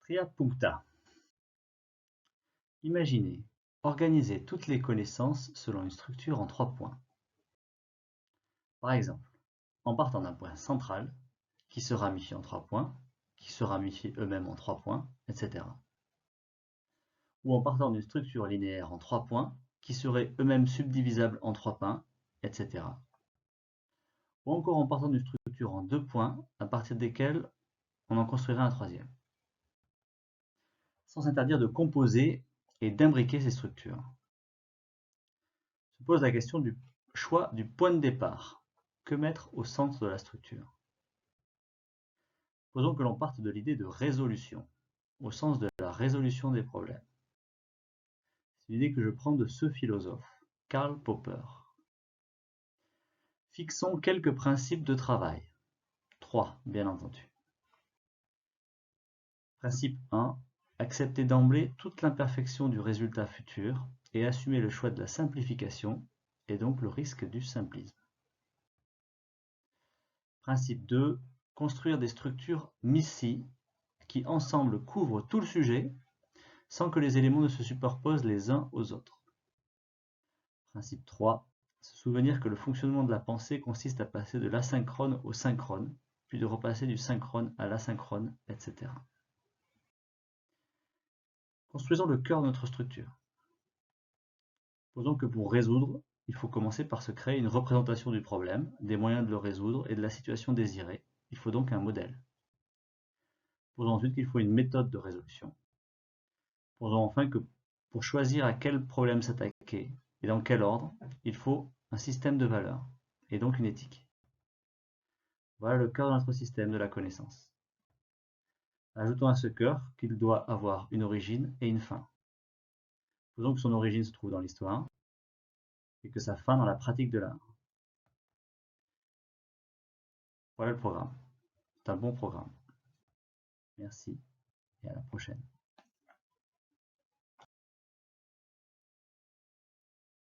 Tria puncta. Imaginez organiser toutes les connaissances selon une structure en 3 points. Par exemple, en partant d'un point central, qui se ramifie en 3 points, qui se ramifient eux-mêmes en 3 points, etc. Ou en partant d'une structure linéaire en 3 points, qui seraient eux-mêmes subdivisables en 3 points, etc. Ou encore en partant d'une structure en 2 points, à partir desquels on en construirait un troisième. Sans s'interdire de composer et d'imbriquer ces structures. Se pose la question du choix du point de départ. Que mettre au centre de la structure? Supposons que l'on parte de l'idée de résolution, au sens de la résolution des problèmes. C'est l'idée que je prends de ce philosophe, Karl Popper. Fixons quelques principes de travail. 3, bien entendu. Principe 1. Accepter d'emblée toute l'imperfection du résultat futur et assumer le choix de la simplification et donc le risque du simplisme. Principe 2. Construire des structures MISSI qui ensemble couvrent tout le sujet sans que les éléments ne se superposent les uns aux autres. Principe 3. Se souvenir que le fonctionnement de la pensée consiste à passer de l'asynchrone au synchrone, puis de repasser du synchrone à l'asynchrone, etc. Construisons le cœur de notre structure. Supposons que pour résoudre, il faut commencer par se créer une représentation du problème, des moyens de le résoudre et de la situation désirée. Il faut donc un modèle. Supposons ensuite qu'il faut une méthode de résolution. Supposons enfin que pour choisir à quel problème s'attaquer et dans quel ordre, il faut un système de valeurs et donc une éthique. Voilà le cœur de notre système de la connaissance. Ajoutons à ce cœur qu'il doit avoir une origine et une fin. Supposons que son origine se trouve dans l'histoire et que sa fin dans la pratique de l'art. Voilà le programme. C'est un bon programme. Merci et à la prochaine.